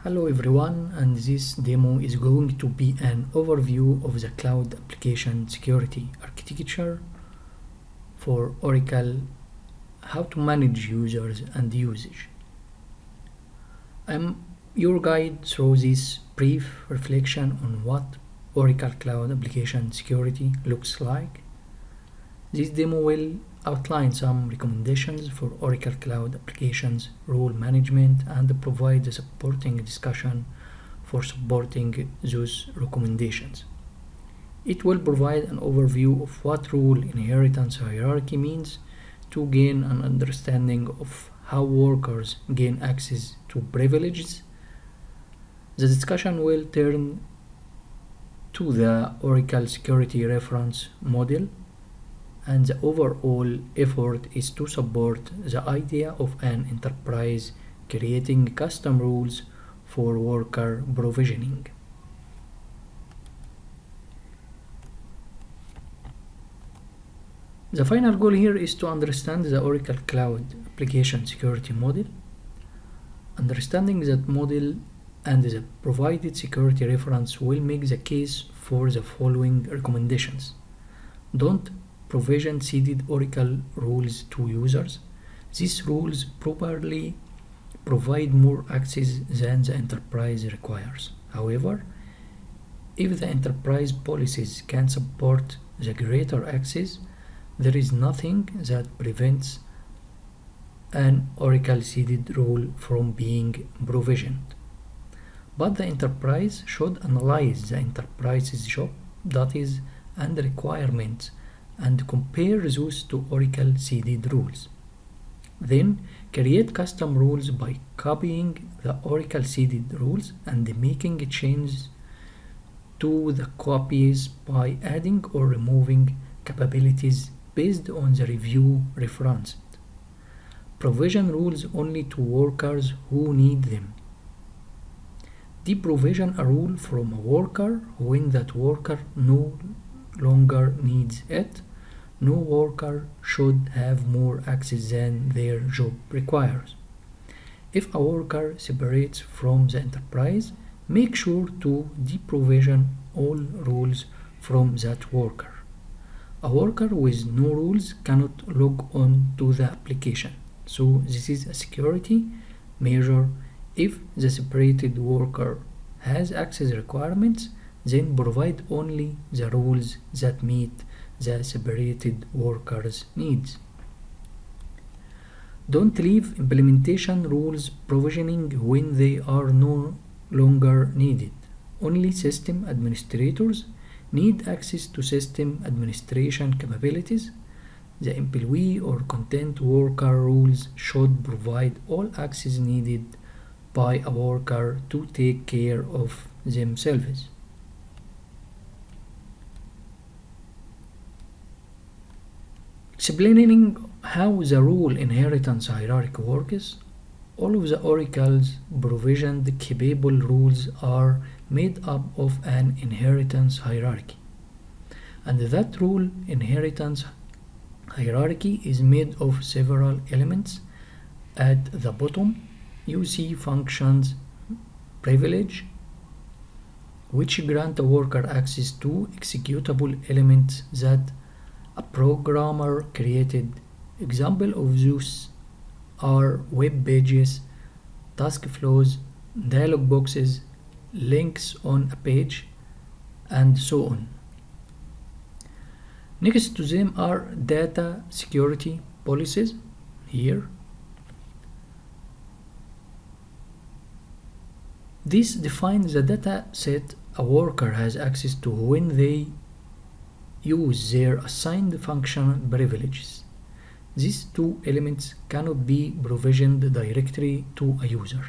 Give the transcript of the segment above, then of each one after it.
Hello everyone, and this demo is going to be an overview of the cloud application security architecture for Oracle, how to manage users and usage. I'm your guide through this brief reflection on what Oracle Cloud Application Security looks like. This demo will outline some recommendations for Oracle Cloud Applications rule management and provide a supporting discussion for supporting those recommendations. It will provide an overview of what rule inheritance hierarchy means to gain an understanding of how workers gain access to privileges. The discussion will turn to the Oracle Security Reference Model, and the overall effort is to support the idea of an enterprise creating custom rules for worker provisioning. The final goal here is to understand the Oracle Cloud Application Security Model. Understanding that model and the provided security reference will make the case for the following recommendations. Don't provision seeded Oracle rules to users. These rules properly provide more access than the enterprise requires. However, if the enterprise policies can support the greater access, there is nothing that prevents an Oracle seeded rule from being provisioned. But the enterprise should analyze the enterprise's job duties and requirements and compare those to Oracle seeded rules. Then create custom rules by copying the Oracle seeded rules and making changes to the copies by adding or removing capabilities based on the review referenced. Provision rules only to workers who need them. Deprovision a rule from a worker when that worker no longer needs it. No worker should have more access than their job requires. If a worker separates from the enterprise, make sure to deprovision all rules from that worker. A worker with no rules cannot log on to the application, so this is a security measure. If the separated worker has access requirements, then provide only the rules that meet the separated worker's needs. Don't leave implementation rules provisioning when they are no longer needed. Only system administrators need access to system administration capabilities. The employee or content worker rules should provide all access needed by a worker to take care of themselves. Explaining how the rule inheritance hierarchy works, all of the Oracle's provisioned capable rules are made up of an inheritance hierarchy. And that rule inheritance hierarchy is made of several elements. At the bottom, you see functions privilege, which grant a worker access to executable elements that a programmer created. Example of those are web pages, task flows, dialog boxes, links on a page, and so on. Next to them are data security policies here. This defines the data set a worker has access to when they use their assigned function privileges. These two elements cannot be provisioned directly to a user,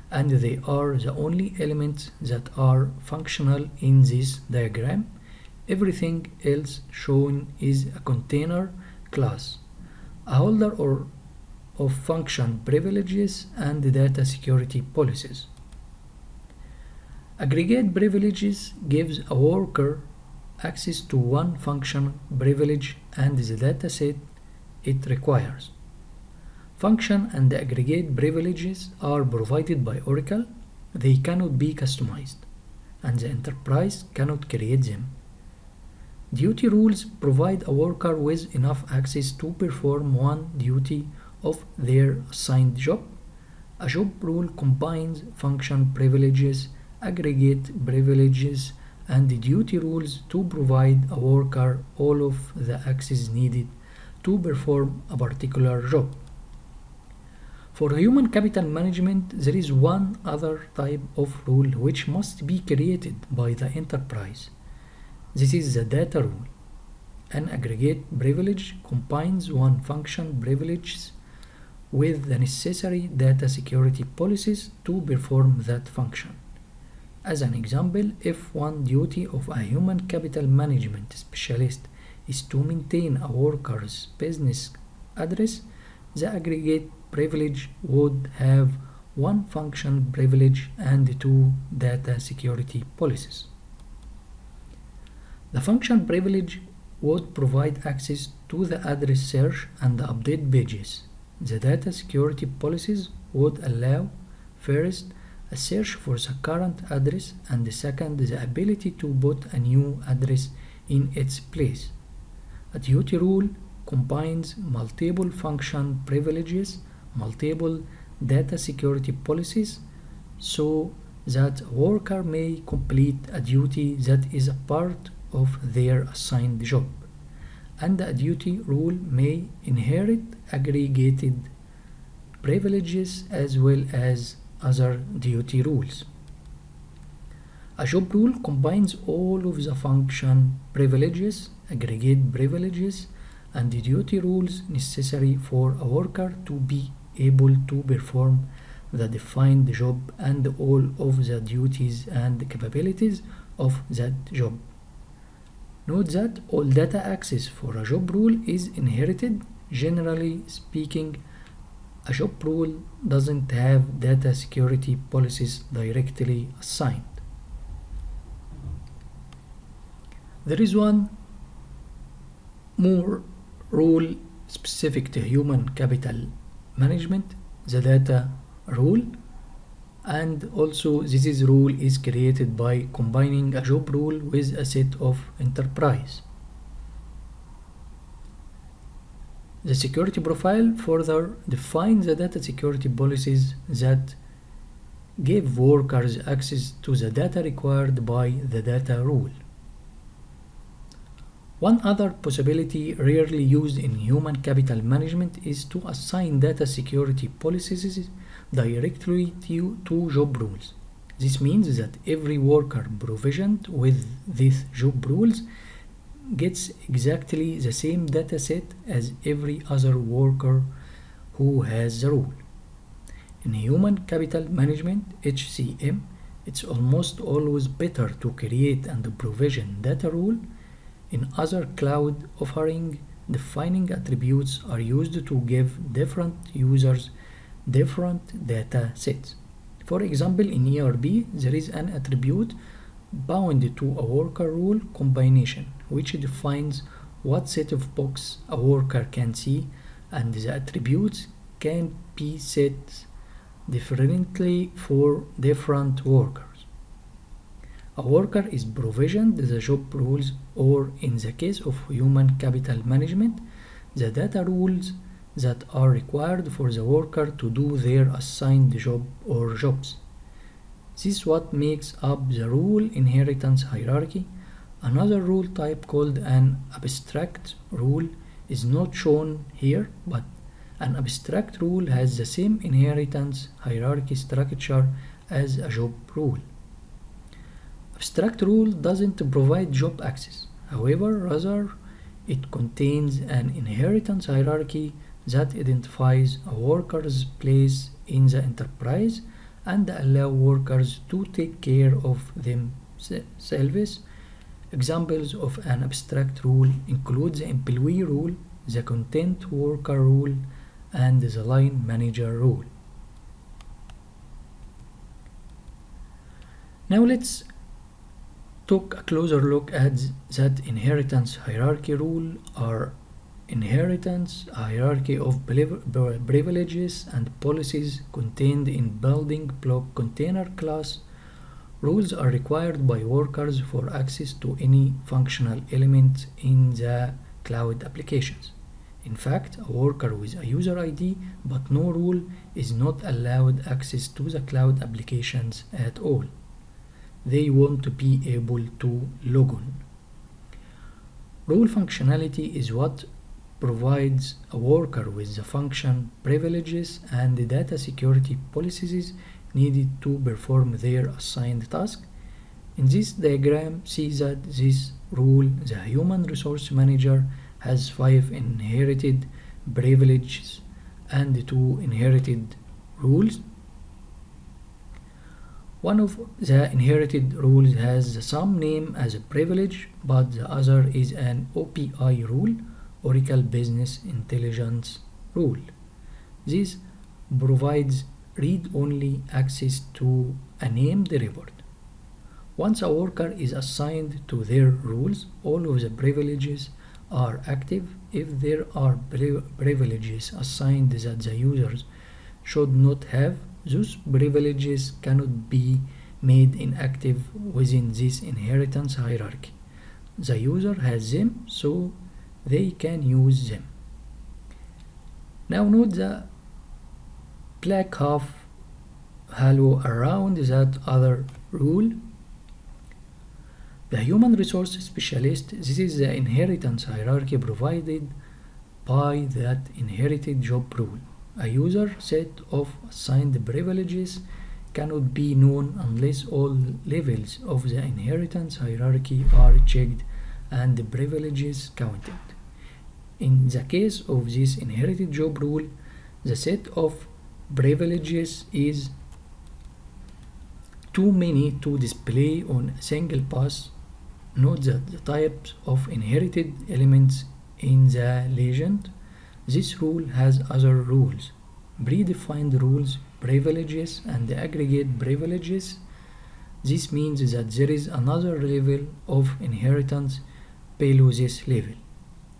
and they are the only elements that are functional in this diagram. Everything else shown is a container class, a holder of function privileges, and data security policies. Aggregate privileges gives a worker access to one function privilege and the dataset it requires. Function and aggregate privileges are provided by Oracle they cannot be customized, and the enterprise cannot create them. Duty rules provide a worker with enough access to perform one duty of their assigned job. A job rule combines function privileges, aggregate privileges, and duty rules to provide a worker all of the access needed to perform a particular job. For human capital management, there is one other type of rule which must be created by the enterprise. This is the data rule. An aggregate privilege combines one function privileges with the necessary data security policies to perform that function. As an example, if one duty of a human capital management specialist is to maintain a worker's business address, the aggregate privilege would have one function privilege and two data security policies. The function privilege would provide access to the address search and update pages. The data security policies would allow, first, a search for the current address, and second, the ability to put a new address in its place. A duty rule combines multiple function privileges, multiple data security policies, so that a worker may complete a duty that is a part of their assigned job, and a duty rule may inherit aggregated privileges as well as other duty rules. A job rule combines all of the function privileges, aggregate privileges, and the duty rules necessary for a worker to be able to perform the defined job and all of the duties and capabilities of that job. Note that all data access for a job rule is inherited. Generally speaking, a job rule doesn't have data security policies directly assigned. There is one more rule specific to human capital management, the data rule, and also this rule is created by combining a job rule with a set of enterprise. The security profile further defines the data security policies that give workers access to the data required by the data rule. One other possibility rarely used in human capital management is to assign data security policies directly to job rules. This means that every worker provisioned with these job rules gets exactly the same data set as every other worker who has the rule. In human capital management (HCM), it's almost always better to create and provision data rule. In other cloud offering, defining attributes are used to give different users different data sets. For example, in ERP, there is an attribute bound to a worker rule combination, which defines what set of boxes a worker can see, and the attributes can be set differently for different workers. A worker is provisioned the job rules, or in the case of human capital management, the data rules that are required for the worker to do their assigned job or jobs. This is what makes up the rule inheritance hierarchy. Another rule type called an abstract rule is not shown here, but an abstract rule has the same inheritance hierarchy structure as a job rule. Abstract rule doesn't provide job access. However, rather, it contains an inheritance hierarchy that identifies a worker's place in the enterprise and allow workers to take care of themselves. Examples of an abstract rule include the employee rule, the content worker rule, and the line manager rule. Now let's took a closer look at that inheritance hierarchy rule are inheritance, a hierarchy of privileges and policies contained in building block container class. Rules are required by workers for access to any functional element in the cloud applications. In fact, a worker with a user ID but no rule is not allowed access to the cloud applications at all. They want to be able to log on. Rule functionality is what provides a worker with the function, privileges, and the data security policies needed to perform their assigned task. In this diagram, see that this rule, the human resource manager, has 5 inherited privileges and 2 inherited rules. One of the inherited rules has the same name as a privilege, but the other is an OPI rule, Oracle Business Intelligence Rule. This provides read-only access to a named report. Once a worker is assigned to their rules, all of the privileges are active. If there are privileges assigned that the users should not have, those privileges cannot be made inactive within this inheritance hierarchy. The user has them, so they can use them. Now note the black half halo around that other rule. The human resource specialist, this is the inheritance hierarchy provided by that inherited job rule. A user set of assigned privileges cannot be known unless all levels of the inheritance hierarchy are checked and the privileges counted. In the case of this inherited job rule, the set of privileges is too many to display on a single pass. Note that the types of inherited elements in the legend. This rule has other rules, predefined rules, privileges, and the aggregate privileges. This means that there is another level of inheritance below this level.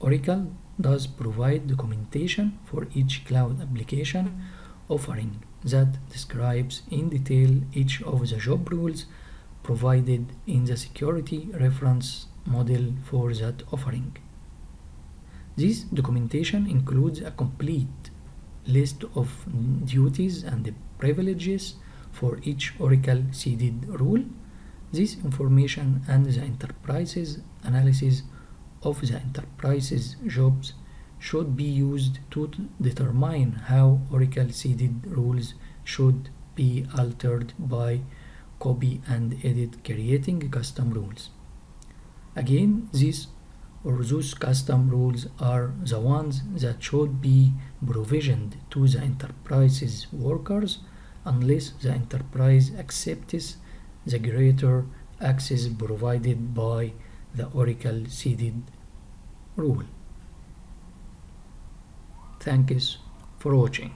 Oracle does provide documentation for each cloud application offering that describes in detail each of the job rules provided in the security reference model for that offering. This documentation includes a complete list of duties and privileges for each Oracle seeded rule. This information and the enterprise's analysis of the enterprise's jobs should be used to determine how Oracle seeded rules should be altered by copy and edit, creating custom rules. Again, these or those custom rules are the ones that should be provisioned to the enterprise's workers unless the enterprise accepts the greater access provided by the Oracle seeded rule. Thanks for watching.